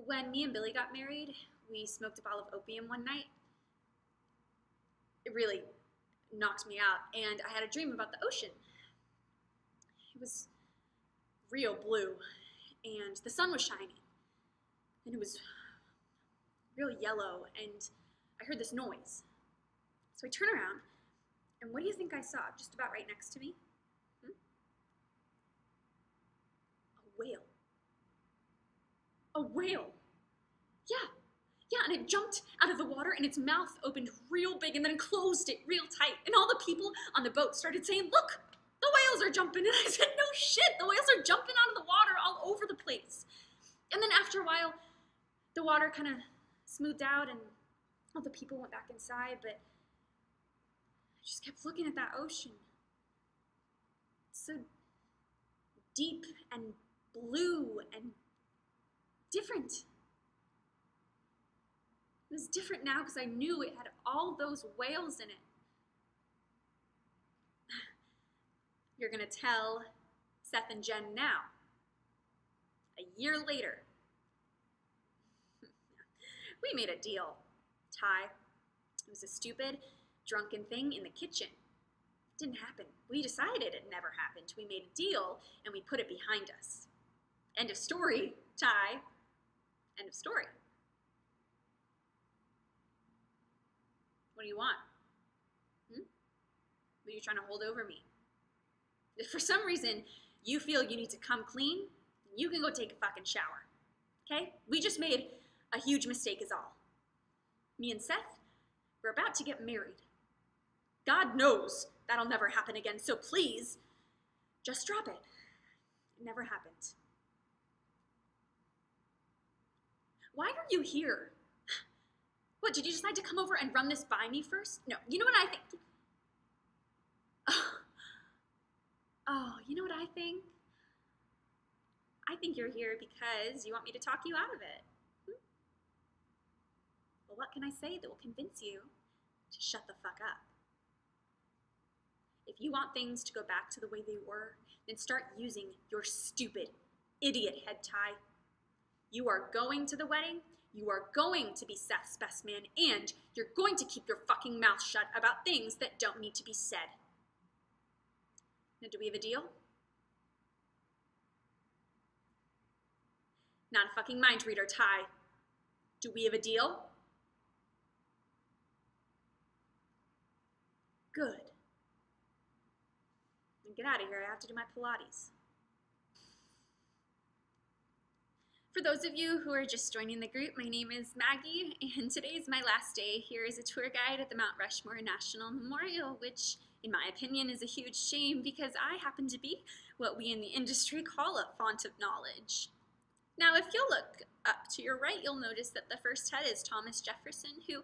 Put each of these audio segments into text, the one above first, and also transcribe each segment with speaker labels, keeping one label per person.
Speaker 1: When me and Billy got married, we smoked a bottle of opium one night. It really knocked me out, and I had a dream about the ocean. It was real blue, and the sun was shining, and it was real yellow, and I heard this noise. So I turn around, and what do you think I saw just about right next to me? A whale. A whale. Yeah, and it jumped out of the water, and its mouth opened real big, and then closed it real tight, and all the people on the boat started saying, "Look, the whales are jumping," and I said, "No shit, the whales are jumping out of the water all over the place." And then after a while, the water kind of smoothed out, and all the people went back inside, but I just kept looking at that ocean. It's so deep and blue and different. It was different now because I knew it had all those whales in it. You're going to tell Seth and Jen now. A year later. We made a deal, Ty. It was a stupid, drunken thing in the kitchen. It didn't happen. We decided it never happened. We made a deal, and we put it behind us. End of story, Ty. End of story. What do you want? What are you trying to hold over me? If for some reason you feel you need to come clean, you can go take a fucking shower. Okay? We just made a huge mistake is all. Me and Seth, we're about to get married. God knows that'll never happen again, so please, just drop it. It never happened. Why are you here? What, did you decide to come over and run this by me first? No, you know what I think? Oh, you know what I think? I think you're here because you want me to talk you out of it. Well, what can I say that will convince you to shut the fuck up? If you want things to go back to the way they were, then start using your stupid idiot head tie. You are going to the wedding. You are going to be Seth's best man, and you're going to keep your fucking mouth shut about things that don't need to be said. Now, do we have a deal? Not a fucking mind reader, Ty. Do we have a deal? Good. Then get out of here. I have to do my Pilates. For those of you who are just joining the group, my name is Maggie, and today is my last day here as a tour guide at the Mount Rushmore National Memorial, which, in my opinion, is a huge shame because I happen to be what we in the industry call a font of knowledge. Now, if you'll look up to your right, you'll notice that the first head is Thomas Jefferson, who,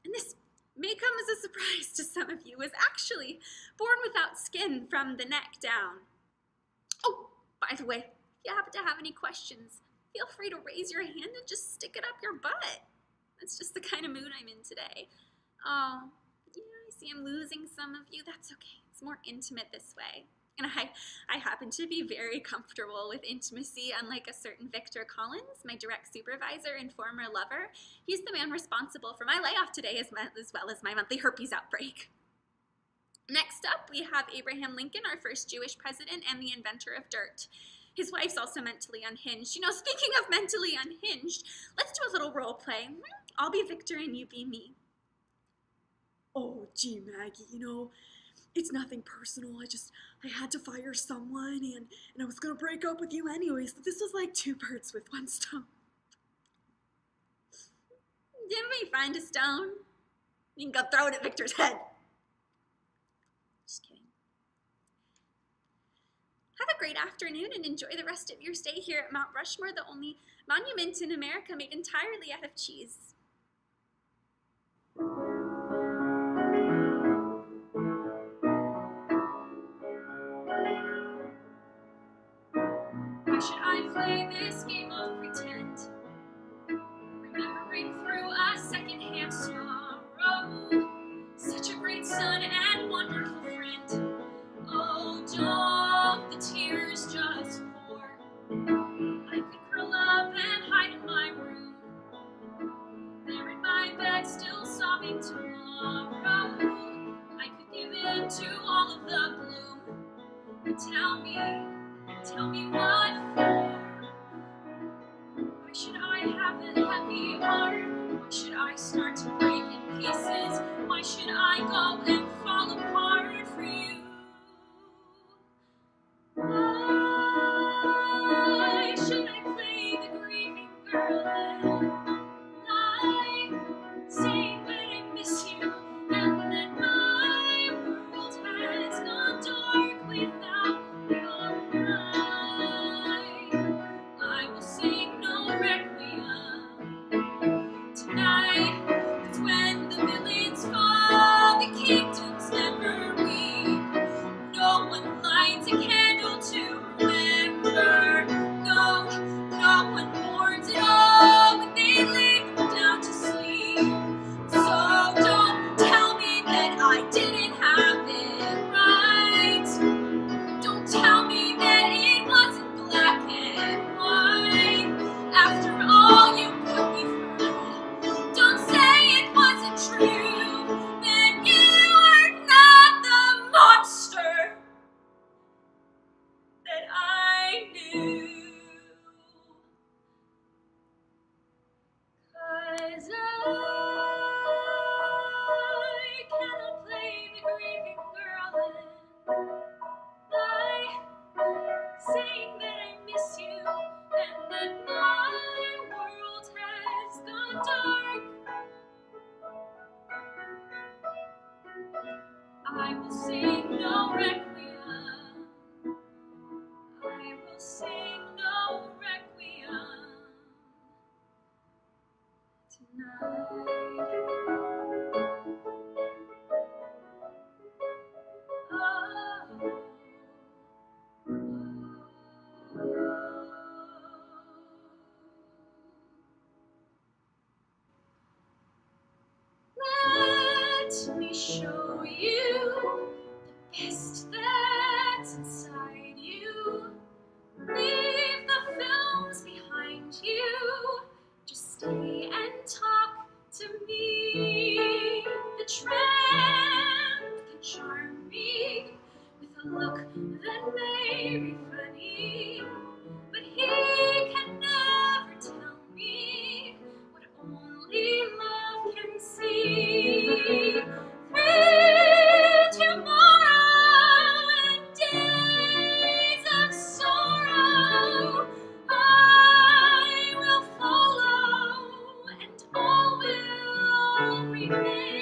Speaker 1: and this may come as a surprise to some of you, was actually born without skin from the neck down. Oh, by the way, if you happen to have any questions, feel free to raise your hand and just stick it up your butt. That's just the kind of mood I'm in today. Oh, yeah, I see I'm losing some of you. That's okay. It's more intimate this way. And I happen to be very comfortable with intimacy, unlike a certain Victor Collins, my direct supervisor and former lover. He's the man responsible for my layoff today as well as my monthly herpes outbreak. Next up, we have Abraham Lincoln, our first Jewish president and the inventor of dirt. His wife's also mentally unhinged. You know, speaking of mentally unhinged, let's do a little role play. I'll be Victor and you be me.
Speaker 2: Oh, gee, Maggie, you know, it's nothing personal. I had to fire someone and I was gonna break up with you anyway, so this was like 2 birds with 1 stone.
Speaker 1: Didn't we find a stone? You can go throw it at Victor's head. Just kidding. Have a great afternoon and enjoy the rest of your stay here at Mount Rushmore, the only monument in America made entirely out of cheese. Why should I play this game of pretend? Remembering through a secondhand sorrow, such a great son and wonderful friend. Oh, don't the tears just pour? I could curl up and hide in my room. Tell me what for? Why should I have a heavy heart? Why should I start to break in pieces? Why should I go and fall apart for you? Why should I play the grieving girl and lie, saying that I miss you and that my world has gone dark without your light? I will sing no requiem tonight, 'cause when the villains fall, the kingdoms never weep. No one lights a candle to remember. No one mourns at all when they lay them down to sleep. So don't tell me that I didn't have it right. Don't tell me that it wasn't black and white. After all you put me through, don't say it wasn't true. Then you are not the monster that I knew. 'Cause I cannot play the grieving girl and lie, saying that I miss you and that my world has gone dark. I will sing no requiem. I will sing no requiem tonight. Let me show you the best that's inside you. Leave the films behind you. Just stay and talk to me. The tramp can charm me with a look that may be funny, but he can never tell me what only love can see. Through tomorrow and days of sorrow, I will follow, and all will remain.